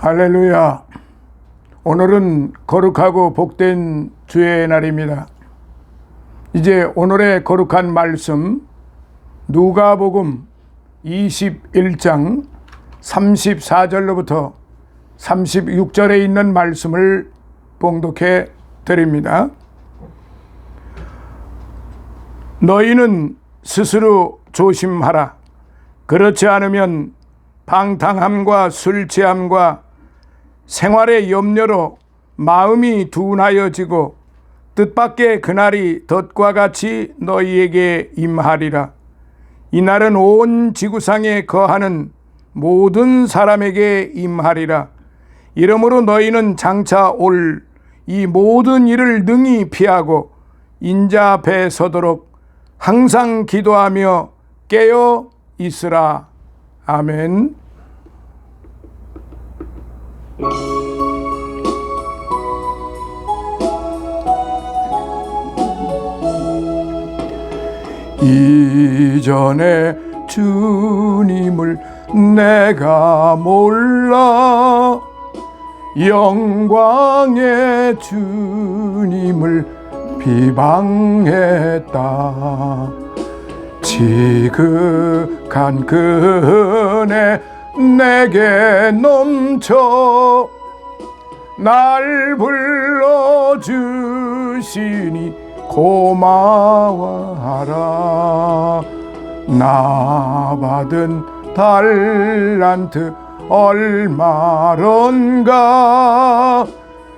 할렐루야. 오늘은 거룩하고 복된 주의 날입니다. 이제 오늘의 거룩한 말씀 누가복음 21장 34절로부터 36절에 있는 말씀을 봉독해 드립니다. 너희는 스스로 조심하라. 그렇지 않으면 방탕함과 술 취함과 생활의 염려로 마음이 둔하여지고 뜻밖의 그날이 덫과 같이 너희에게 임하리라. 이날은 온 지구상에 거하는 모든 사람에게 임하리라. 이러므로 너희는 장차 올 이 모든 일을 능히 피하고 인자 앞에 서도록 항상 기도하며 깨어 있으라. 아멘. 이전에 주님을 내가 몰라 영광의 주님을 비방했다. 지극한 그 은혜 내게 넘쳐 날 불러주시니 고마워하라. 나 받은 달란트 얼마론가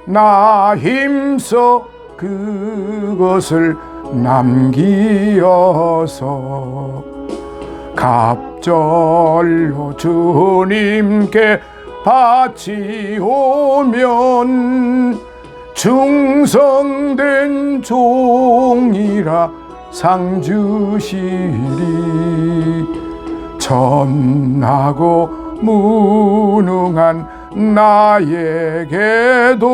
나 힘써 그것을 남기어서 갑절로 주님께 바치오면 충성된 종이라 상 주시리. 전하고 무능한 나에게도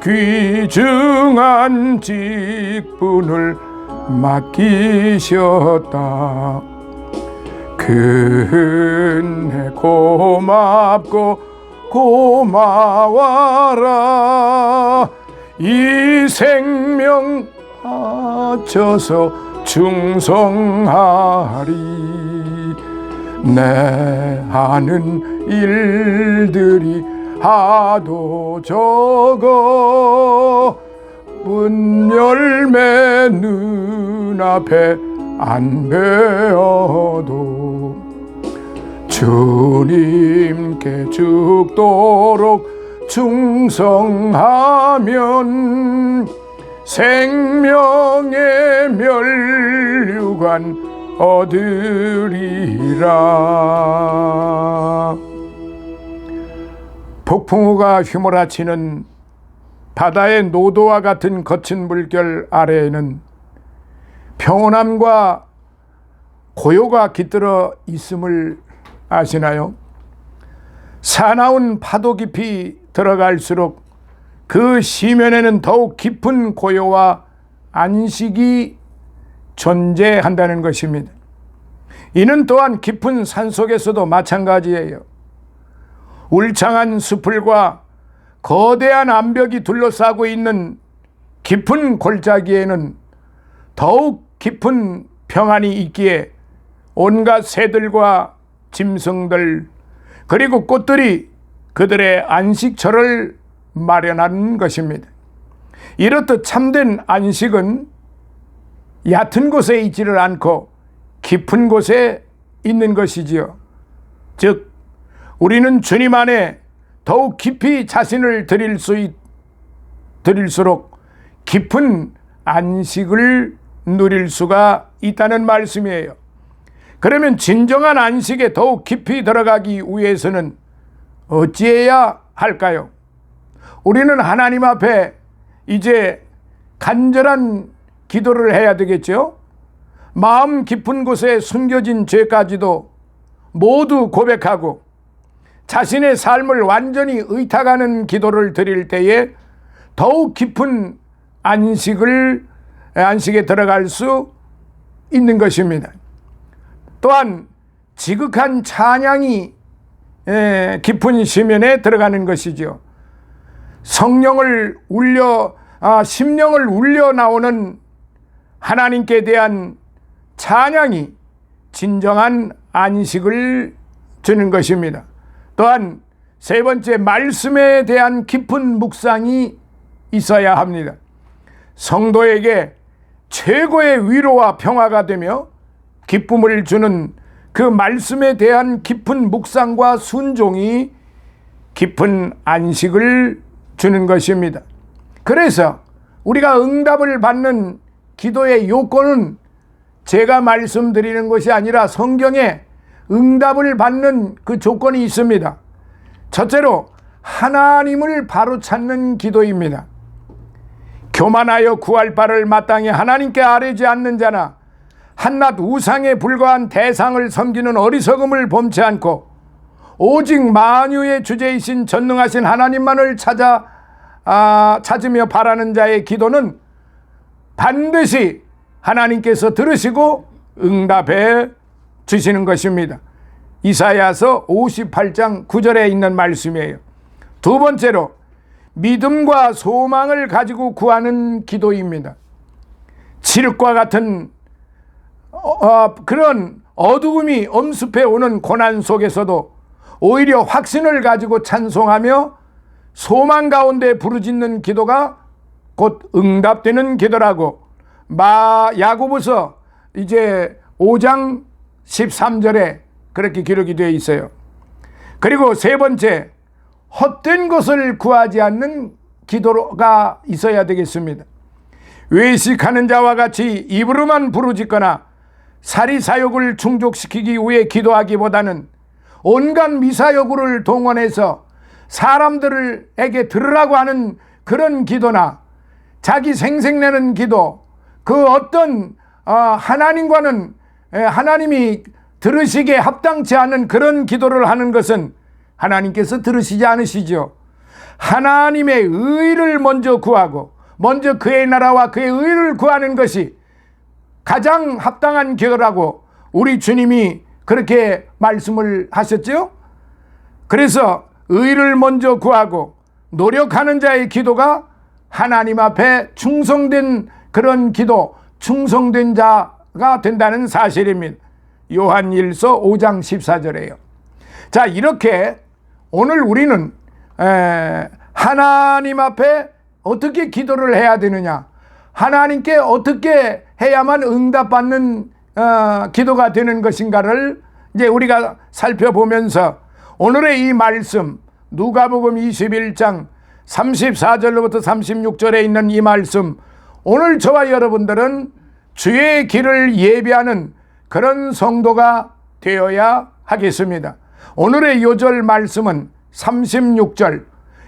귀중한 직분을 맡기셨다. 그 은혜 고맙고 고마워라. 이 생명 바쳐서 충성하리. 내 하는 일들이 하도 적어 문열매 눈앞에 안 배어도 주님께 죽도록 충성하면 생명의 면류관 얻으리라. 폭풍우가 휘몰아치는 바다의 노도와 같은 거친 물결 아래에는 평온함과 고요가 깃들어 있음을 아시나요? 사나운 파도 깊이 들어갈수록 그 시면에는 더욱 깊은 고요와 안식이 존재한다는 것입니다. 이는 또한 깊은 산속에서도 마찬가지예요. 울창한 숲을과 거대한 암벽이 둘러싸고 있는 깊은 골짜기에는 더욱 깊은 평안이 있기에 온갖 새들과 짐승들 그리고 꽃들이 그들의 안식처를 마련한 것입니다. 이렇듯 참된 안식은 얕은 곳에 있지를 않고 깊은 곳에 있는 것이지요. 즉 우리는 주님 안에 더욱 깊이 자신을 드릴수록 깊은 안식을 누릴 수가 있다는 말씀이에요. 그러면 진정한 안식에 더욱 깊이 들어가기 위해서는 어찌해야 할까요? 우리는 하나님 앞에 이제 간절한 기도를 해야 되겠죠. 마음 깊은 곳에 숨겨진 죄까지도 모두 고백하고 자신의 삶을 완전히 의탁하는 기도를 드릴 때에 더욱 깊은 안식에 들어갈 수 있는 것입니다. 또한 지극한 찬양이 깊은 심연에 들어가는 것이죠. 심령을 울려 나오는 하나님께 대한 찬양이 진정한 안식을 주는 것입니다. 또한 세 번째, 말씀에 대한 깊은 묵상이 있어야 합니다. 성도에게 최고의 위로와 평화가 되며 기쁨을 주는 그 말씀에 대한 깊은 묵상과 순종이 깊은 안식을 주는 것입니다. 그래서 우리가 응답을 받는 기도의 요건은 제가 말씀드리는 것이 아니라 성경에 응답을 받는 그 조건이 있습니다. 첫째로 하나님을 바로 찾는 기도입니다. 교만하여 구할 바를 마땅히 하나님께 아뢰지 않는 자나 한낱 우상에 불과한 대상을 섬기는 어리석음을 범치 않고 오직 만유의 주제이신 전능하신 하나님만을 찾으며 바라는 자의 기도는 반드시 하나님께서 들으시고 응답해 주시는 것입니다. 이사야서 58장 9절에 있는 말씀이에요. 두 번째로 믿음과 소망을 가지고 구하는 기도입니다. 칠흑과 같은 그런 어두움이 엄습해 오는 고난 속에서도 오히려 확신을 가지고 찬송하며 소망 가운데 부르짖는 기도가 곧 응답되는 기도라고 야고보서 이제 5장 13절에 그렇게 기록이 되어 있어요. 그리고 세 번째, 헛된 것을 구하지 않는 기도가 있어야 되겠습니다. 외식하는 자와 같이 입으로만 부르짖거나 사리사욕을 충족시키기 위해 기도하기보다는 온갖 미사여구를 동원해서 사람들에게 들으라고 하는 그런 기도나 자기 생색내는 기도, 그 어떤 하나님과는 하나님이 들으시기에 합당치 않은 그런 기도를 하는 것은 하나님께서 들으시지 않으시죠. 하나님의 의를 먼저 구하고 먼저 그의 나라와 그의 의를 구하는 것이 가장 합당한 기도라고 우리 주님이 그렇게 말씀을 하셨죠. 그래서 의를 먼저 구하고 노력하는 자의 기도가 하나님 앞에 충성된 그런 기도, 충성된 자가 된다는 사실입니다. 요한일서 5장 14절에요. 자, 이렇게 오늘 우리는 하나님 앞에 어떻게 기도를 해야 되느냐, 하나님께 어떻게 해야만 응답받는 기도가 되는 것인가를 이제 우리가 살펴보면서 오늘의 이 말씀, 누가복음 21장 34절로부터 36절에 있는 이 말씀, 오늘 저와 여러분들은 주의 길을 예비하는 그런 성도가 되어야 하겠습니다. 오늘의 요절 말씀은 36절,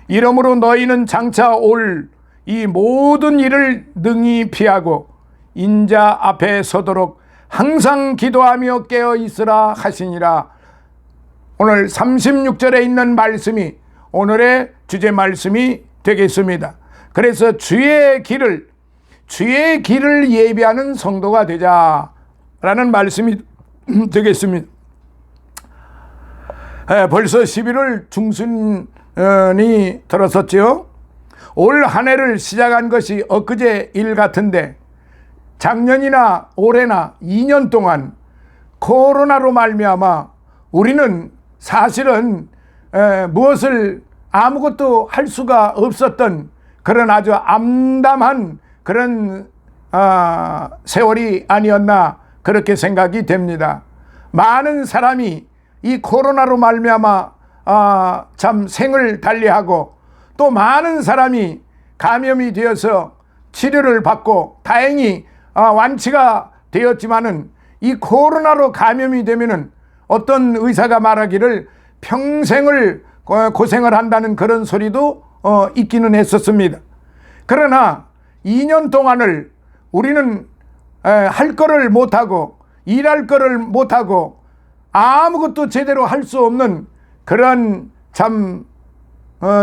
이러므로 너희는 장차 올 이 모든 일을 능히 피하고 인자 앞에 서도록 항상 기도하며 깨어 있으라 하시니라. 오늘 36절에 있는 말씀이 오늘의 주제 말씀이 되겠습니다. 그래서 주의 길을 예비하는 성도가 되자라는 말씀이 되겠습니다. 벌써 11월 중순이 들어섰죠. 올 한 해를 시작한 것이 엊그제 일 같은데 작년이나 올해나 2년 동안 코로나로 말미암아 우리는 사실은 무엇을 아무것도 할 수가 없었던 그런 아주 암담한 그런 세월이 아니었나 그렇게 생각이 됩니다. 많은 사람이 이 코로나로 말미암아 참 생을 달리하고 또 많은 사람이 감염이 되어서 치료를 받고 다행히 완치가 되었지만은 이 코로나로 감염이 되면은 어떤 의사가 말하기를 평생을 고생을 한다는 그런 소리도 있기는 했었습니다. 그러나 2년 동안을 우리는 할 거를 못하고 일할 거를 못하고 아무것도 제대로 할 수 없는 그런 참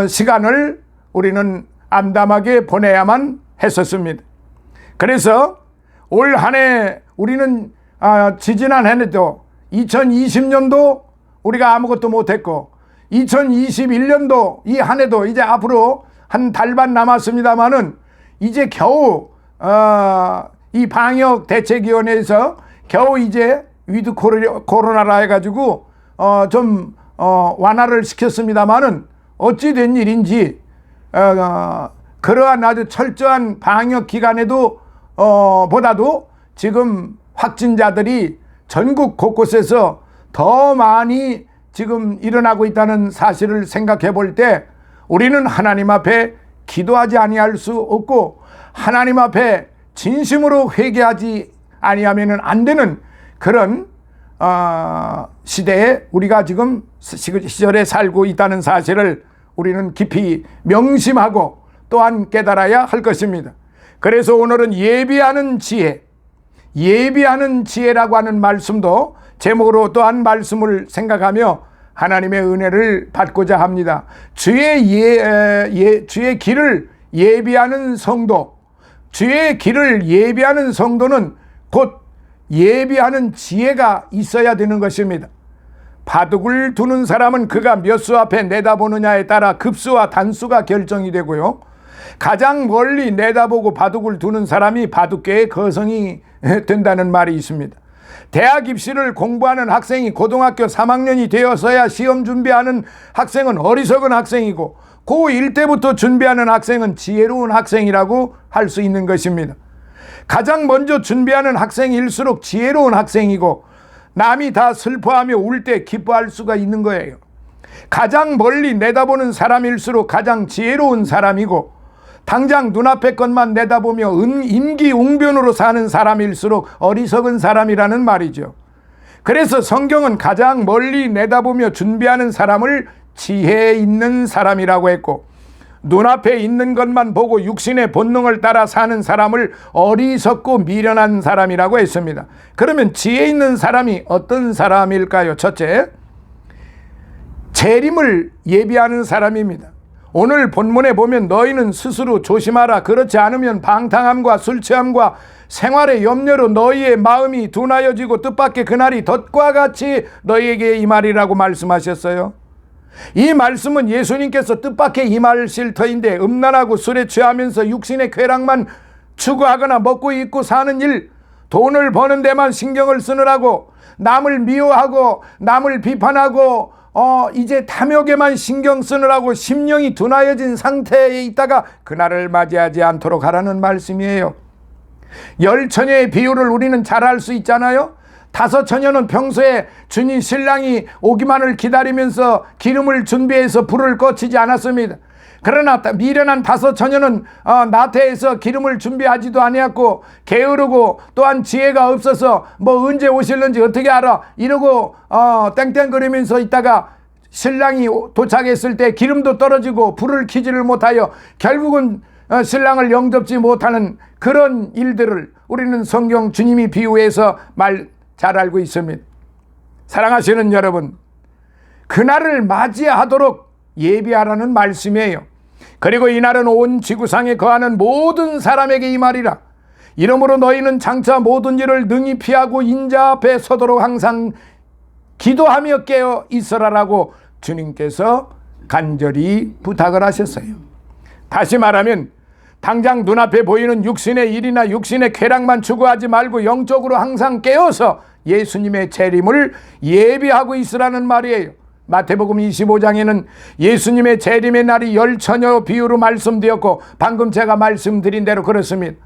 시간을 우리는 암담하게 보내야만 했었습니다. 그래서 올 한 해 우리는 지지난 해에도 2020년도 우리가 아무것도 못했고 2021년도 이 한 해도 이제 앞으로 한 달 반 남았습니다만은 이제 겨우 이 방역 대책위원회에서 겨우 이제 위드 코로나라 해가지고 좀 완화를 시켰습니다만은 어찌 된 일인지 그러한 아주 철저한 방역 기간에도 보다도 지금 확진자들이 전국 곳곳에서 더 많이 지금 일어나고 있다는 사실을 생각해 볼 때 우리는 하나님 앞에 기도하지 아니할 수 없고 하나님 앞에 진심으로 회개하지 아니하면 안 되는 그런 시대에 우리가 지금 시절에 살고 있다는 사실을 우리는 깊이 명심하고 또한 깨달아야 할 것입니다. 그래서 오늘은 예비하는 지혜, 예비하는 지혜라고 하는 말씀도 제목으로 또한 말씀을 생각하며 하나님의 은혜를 받고자 합니다. 주의 길을 예비하는 성도, 주의 길을 예비하는 성도는 곧 예비하는 지혜가 있어야 되는 것입니다. 바둑을 두는 사람은 그가 몇 수 앞에 내다보느냐에 따라 급수와 단수가 결정이 되고요. 가장 멀리 내다보고 바둑을 두는 사람이 바둑계의 거성이 된다는 말이 있습니다. 대학 입시를 공부하는 학생이 고등학교 3학년이 되어서야 시험 준비하는 학생은 어리석은 학생이고 고1 때부터 준비하는 학생은 지혜로운 학생이라고 할 수 있는 것입니다. 가장 먼저 준비하는 학생일수록 지혜로운 학생이고 남이 다 슬퍼하며 울 때 기뻐할 수가 있는 거예요. 가장 멀리 내다보는 사람일수록 가장 지혜로운 사람이고 당장 눈앞의 것만 내다보며 임기응변으로 사는 사람일수록 어리석은 사람이라는 말이죠. 그래서 성경은 가장 멀리 내다보며 준비하는 사람을 지혜 있는 사람이라고 했고 눈앞에 있는 것만 보고 육신의 본능을 따라 사는 사람을 어리석고 미련한 사람이라고 했습니다. 그러면 지혜 있는 사람이 어떤 사람일까요? 첫째, 재림을 예비하는 사람입니다. 오늘 본문에 보면 너희는 스스로 조심하라. 그렇지 않으면 방탕함과 술취함과 생활의 염려로 너희의 마음이 둔하여지고 뜻밖의 그날이 덫과 같이 너희에게 임하리라고 말씀하셨어요. 이 말씀은 예수님께서 뜻밖의 임하실 터인데 음란하고 술에 취하면서 육신의 쾌락만 추구하거나 먹고 입고 사는 일, 돈을 버는 데만 신경을 쓰느라고 남을 미워하고 남을 비판하고 이제 탐욕에만 신경 쓰느라고 심령이 둔하여진 상태에 있다가 그날을 맞이하지 않도록 하라는 말씀이에요. 열처녀의 비유를 우리는 잘 알 수 있잖아요. 5 처녀는 평소에 주님 신랑이 오기만을 기다리면서 기름을 준비해서 불을 꺼치지 않았습니다. 그러나 미련한 5 처녀는 나태해서 기름을 준비하지도 아니었고 게으르고 또한 지혜가 없어서 뭐 언제 오실는지 어떻게 알아 이러고 땡땡거리면서 있다가 신랑이 도착했을 때 기름도 떨어지고 불을 켜지를 못하여 결국은 신랑을 영접지 못하는 그런 일들을 우리는 성경 주님이 비유해서 잘 알고 있습니다. 사랑하시는 여러분, 그날을 맞이하도록 예비하라는 말씀이에요. 그리고 이날은 온 지구상에 거하는 모든 사람에게 임하리라. 이러므로 너희는 장차 모든 일을 능히 피하고 인자 앞에 서도록 항상 기도하며 깨어 있으라라고 주님께서 간절히 부탁을 하셨어요. 다시 말하면 당장 눈앞에 보이는 육신의 일이나 육신의 쾌락만 추구하지 말고 영적으로 항상 깨어서 예수님의 재림을 예비하고 있으라는 말이에요. 마태복음 25장에는 예수님의 재림의 날이 열처녀 비유로 말씀되었고 방금 제가 말씀드린 대로 그렇습니다.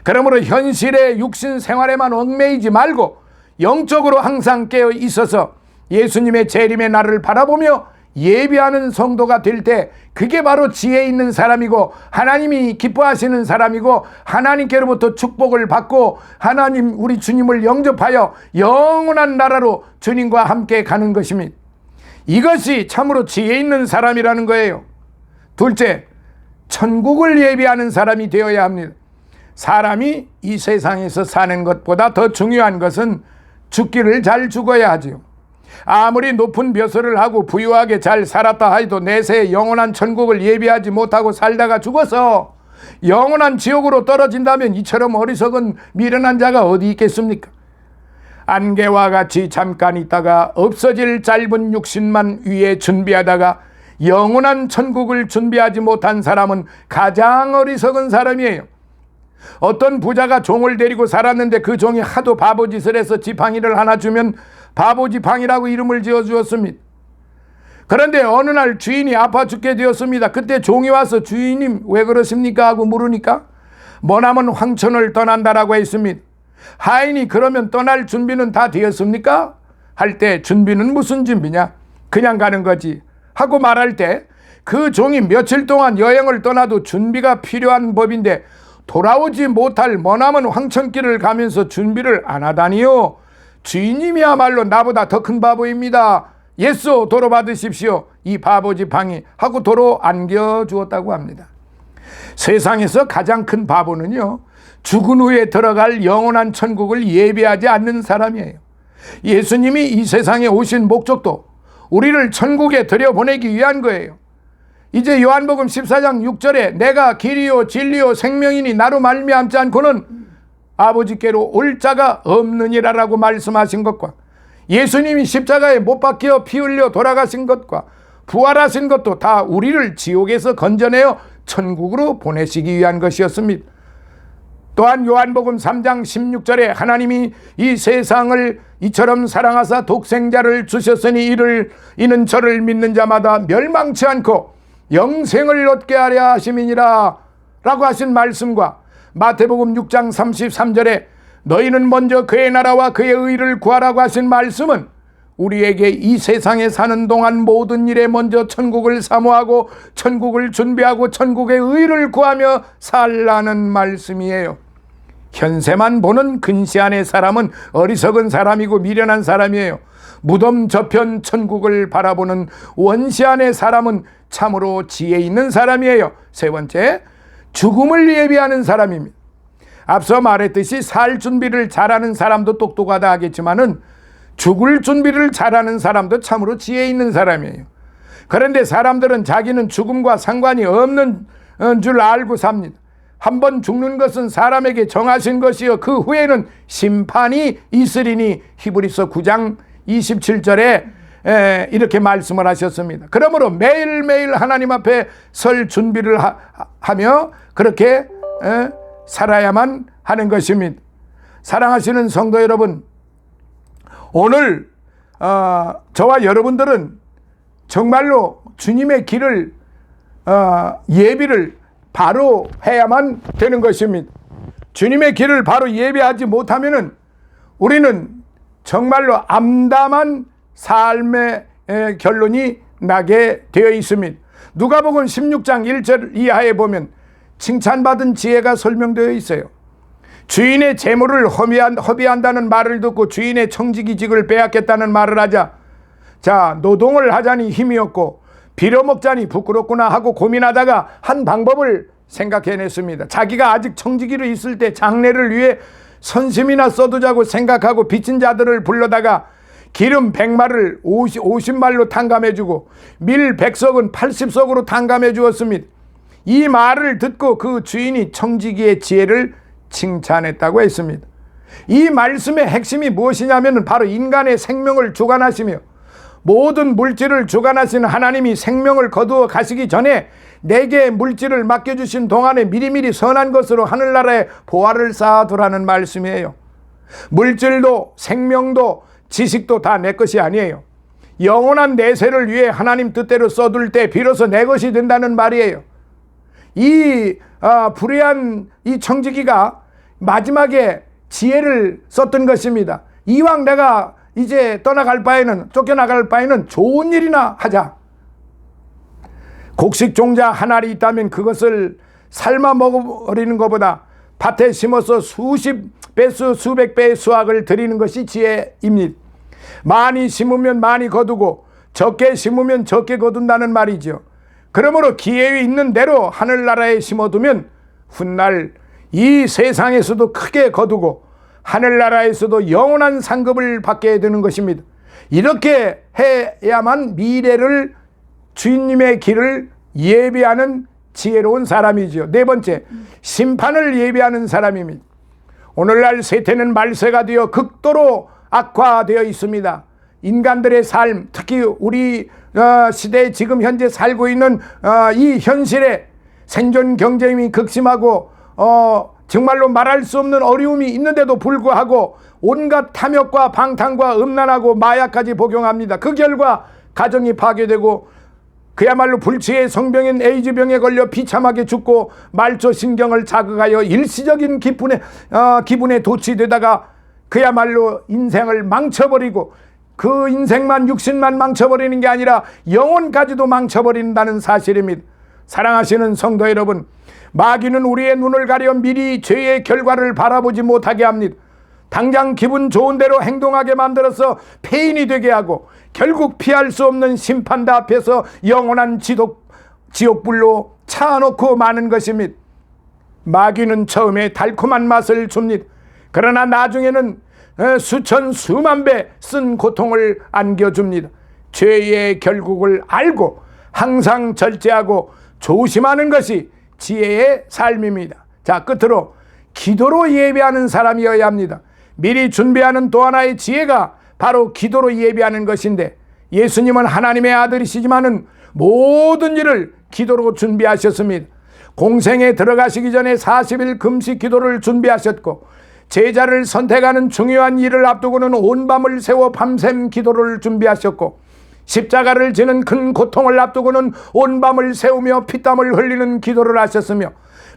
그러므로 현실의 육신 생활에만 얽매이지 말고 영적으로 항상 깨어 있어서 예수님의 재림의 날을 바라보며 예비하는 성도가 될 때 그게 바로 지혜 있는 사람이고 하나님이 기뻐하시는 사람이고 하나님께로부터 축복을 받고 하나님 우리 주님을 영접하여 영원한 나라로 주님과 함께 가는 것입니다. 이것이 참으로 지혜 있는 사람이라는 거예요. 둘째, 천국을 예비하는 사람이 되어야 합니다. 사람이 이 세상에서 사는 것보다 더 중요한 것은 죽기를 잘 죽어야 하지요. 아무리 높은 벼슬을 하고 부유하게 잘 살았다 하여도 내세에 영원한 천국을 예비하지 못하고 살다가 죽어서 영원한 지옥으로 떨어진다면 이처럼 어리석은 미련한 자가 어디 있겠습니까? 안개와 같이 잠깐 있다가 없어질 짧은 육신만 위에 준비하다가 영원한 천국을 준비하지 못한 사람은 가장 어리석은 사람이에요. 어떤 부자가 종을 데리고 살았는데 그 종이 하도 바보짓을 해서 지팡이를 하나 주면 바보지팡이라고 이름을 지어주었습니다. 그런데 어느 날 주인이 아파 죽게 되었습니다. 그때 종이 와서 주인님 왜 그러십니까 하고 물으니까 머나먼 황천을 떠난다라고 했습니다. 하인이 그러면 떠날 준비는 다 되었습니까? 할 때 준비는 무슨 준비냐? 그냥 가는 거지 하고 말할 때 그 종이 며칠 동안 여행을 떠나도 준비가 필요한 법인데 돌아오지 못할 머나먼 황천길을 가면서 준비를 안 하다니요. 주인님이야말로 나보다 더 큰 바보입니다. 예수 도로 받으십시오. 이 바보지팡이 하고 도로 안겨주었다고 합니다. 세상에서 가장 큰 바보는요, 죽은 후에 들어갈 영원한 천국을 예비하지 않는 사람이에요. 예수님이 이 세상에 오신 목적도 우리를 천국에 들여보내기 위한 거예요. 이제 요한복음 14장 6절에 내가 길이요 진리요 생명이니 나로 말미암지 않고는 아버지께로 올 자가 없느니라라고 말씀하신 것과 예수님이 십자가에 못 박혀 피 흘려 돌아가신 것과 부활하신 것도 다 우리를 지옥에서 건져내어 천국으로 보내시기 위한 것이었습니다. 또한 요한복음 3장 16절에 하나님이 이 세상을 이처럼 사랑하사 독생자를 주셨으니 이는 저를 믿는 자마다 멸망치 않고 영생을 얻게 하려 하심이니라 라고 하신 말씀과 마태복음 6장 33절에 너희는 먼저 그의 나라와 그의 의를 구하라고 하신 말씀은 우리에게 이 세상에 사는 동안 모든 일에 먼저 천국을 사모하고 천국을 준비하고 천국의 의를 구하며 살라는 말씀이에요. 현세만 보는 근시안의 사람은 어리석은 사람이고 미련한 사람이에요. 무덤 저편 천국을 바라보는 원시안의 사람은 참으로 지혜 있는 사람이에요. 세 번째, 죽음을 예비하는 사람입니다. 앞서 말했듯이 살 준비를 잘하는 사람도 똑똑하다 하겠지만은 죽을 준비를 잘하는 사람도 참으로 지혜 있는 사람이에요. 그런데 사람들은 자기는 죽음과 상관이 없는 줄 알고 삽니다. 한번 죽는 것은 사람에게 정하신 것이요 그 후에는 심판이 있으리니 히브리서 9장 27절에 이렇게 말씀을 하셨습니다. 그러므로 매일매일 하나님 앞에 설 준비를 하며 그렇게 살아야만 하는 것입니다. 사랑하시는 성도 여러분, 오늘 저와 여러분들은 정말로 주님의 길을 예비를 바로 해야만 되는 것입니다. 주님의 길을 바로 예비하지 못하면은 우리는 정말로 암담한 삶의 결론이 나게 되어 있습니다. 누가복음 16장 1절 이하에 보면 칭찬받은 지혜가 설명되어 있어요. 주인의 재물을 허비한다는 말을 듣고 주인의 청지기직을 빼앗겠다는 말을 하자, 자, 노동을 하자니 힘이 없고 빌어먹자니 부끄럽구나 하고 고민하다가 한 방법을 생각해냈습니다. 자기가 아직 청지기로 있을 때 장래를 위해 선심이나 써두자고 생각하고 빚진 자들을 불러다가 기름 100말을 50말로 탕감해주고 밀 100석은 80석으로 탕감해 주었습니다. 이 말을 듣고 그 주인이 청지기의 지혜를 칭찬했다고 했습니다. 이 말씀의 핵심이 무엇이냐면 바로 인간의 생명을 주관하시며 모든 물질을 주관하시는 하나님이 생명을 거두어 가시기 전에 내게 물질을 맡겨주신 동안에 미리미리 선한 것으로 하늘나라에 보화를 쌓아두라는 말씀이에요. 물질도 생명도 지식도 다 내 것이 아니에요. 영원한 내세를 위해 하나님 뜻대로 써둘 때 비로소 내 것이 된다는 말이에요. 이 불의한 이 청지기가 마지막에 지혜를 썼던 것입니다. 이왕 내가 이제 떠나갈 바에는, 쫓겨나갈 바에는 좋은 일이나 하자. 곡식 종자 한 알이 있다면 그것을 삶아 먹어버리는 것보다 밭에 심어서 수십 배수 수백 배의 수확을 드리는 것이 지혜입니다. 많이 심으면 많이 거두고 적게 심으면 적게 거둔다는 말이죠. 그러므로 기회에 있는 대로 하늘나라에 심어두면 훗날 이 세상에서도 크게 거두고 하늘나라에서도 영원한 상급을 받게 되는 것입니다. 이렇게 해야만 미래를 주인님의 길을 예비하는 지혜로운 사람이죠. 네 번째, 심판을 예비하는 사람입니다. 오늘날 세태는 말세가 되어 극도로 악화되어 있습니다. 인간들의 삶, 특히 우리 시대에 지금 현재 살고 있는 이 현실에 생존 경쟁이 극심하고 정말로 말할 수 없는 어려움이 있는데도 불구하고 온갖 탐욕과 방탕과 음란하고 마약까지 복용합니다. 그 결과 가정이 파괴되고 그야말로 불치의 성병인 에이즈병에 걸려 비참하게 죽고 말초신경을 자극하여 일시적인 기분에 도취되다가 그야말로 인생을 망쳐버리고 그 인생만 육신만 망쳐버리는 게 아니라 영혼까지도 망쳐버린다는 사실입니다. 사랑하시는 성도 여러분, 마귀는 우리의 눈을 가려 미리 죄의 결과를 바라보지 못하게 합니다. 당장 기분 좋은 대로 행동하게 만들어서 폐인이 되게 하고 결국 피할 수 없는 심판대 앞에서 영원한 지옥불로 차놓고 마는 것입니다. 마귀는 처음에 달콤한 맛을 줍니다. 그러나 나중에는 수천 수만 배 쓴 고통을 안겨줍니다. 죄의 결국을 알고 항상 절제하고 조심하는 것이 지혜의 삶입니다. 자, 끝으로 기도로 예배하는 사람이어야 합니다. 미리 준비하는 또 하나의 지혜가 바로 기도로 예배하는 것인데, 예수님은 하나님의 아들이시지만은 모든 일을 기도로 준비하셨습니다. 공생에 들어가시기 전에 40일 금식 기도를 준비하셨고, 제자를 선택하는 중요한 일을 앞두고는 온 밤을 새워 밤샘 기도를 준비하셨고, 십자가를 지는 큰 고통을 앞두고는 온 밤을 새우며 피땀을 흘리는 기도를 하셨으며,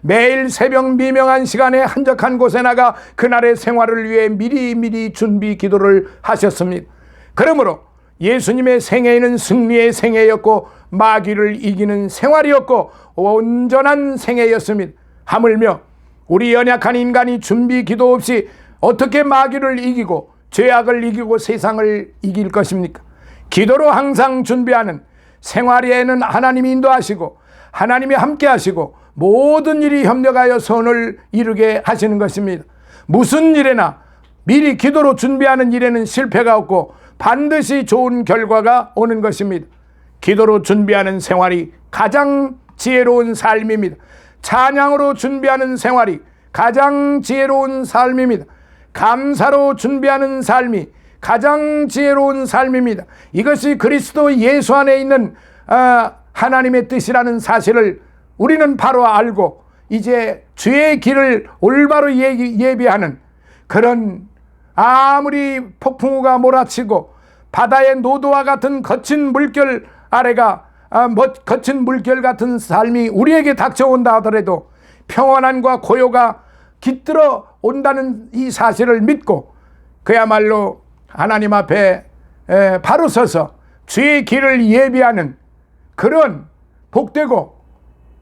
매일 새벽 미명한 시간에 한적한 곳에 나가 그날의 생활을 위해 미리 준비 기도를 하셨습니다. 그러므로 예수님의 생애는 승리의 생애였고 마귀를 이기는 생활이었고 온전한 생애였습니다. 하물며 우리 연약한 인간이 준비 기도 없이 어떻게 마귀를 이기고 죄악을 이기고 세상을 이길 것입니까? 기도로 항상 준비하는 생활에는 하나님이 인도하시고 하나님이 함께 하시고 모든 일이 협력하여 선을 이루게 하시는 것입니다. 무슨 일에나 미리 기도로 준비하는 일에는 실패가 없고 반드시 좋은 결과가 오는 것입니다. 기도로 준비하는 생활이 가장 지혜로운 삶입니다. 찬양으로 준비하는 생활이 가장 지혜로운 삶입니다. 감사로 준비하는 삶이 가장 지혜로운 삶입니다. 이것이 그리스도 예수 안에 있는 하나님의 뜻이라는 사실을 우리는 바로 알고 이제 주의 길을 올바로 예비하는 그런, 아무리 폭풍우가 몰아치고 바다의 노도와 같은 거친 물결 아래가 거친 물결 같은 삶이 우리에게 닥쳐온다 하더라도 평안함과 고요가 깃들어 온다는 이 사실을 믿고 그야말로 하나님 앞에 바로 서서 주의 길을 예비하는 그런 복되고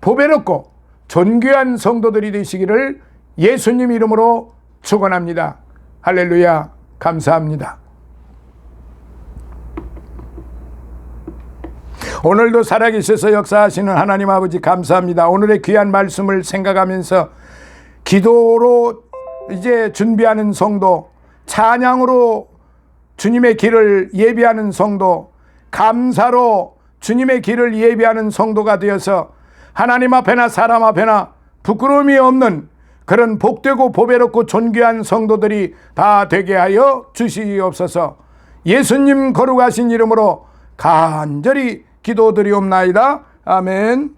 보배롭고 존귀한 성도들이 되시기를 예수님 이름으로 축원합니다. 할렐루야. 감사합니다. 오늘도 살아계셔서 역사하시는 하나님 아버지 감사합니다. 오늘의 귀한 말씀을 생각하면서 기도로 이제 준비하는 성도, 찬양으로 주님의 길을 예비하는 성도, 감사로 주님의 길을 예비하는 성도가 되어서 하나님 앞에나 사람 앞에나 부끄러움이 없는 그런 복되고 보배롭고 존귀한 성도들이 다 되게 하여 주시옵소서. 예수님 거룩하신 이름으로 간절히 기도드리옵나이다. 아멘.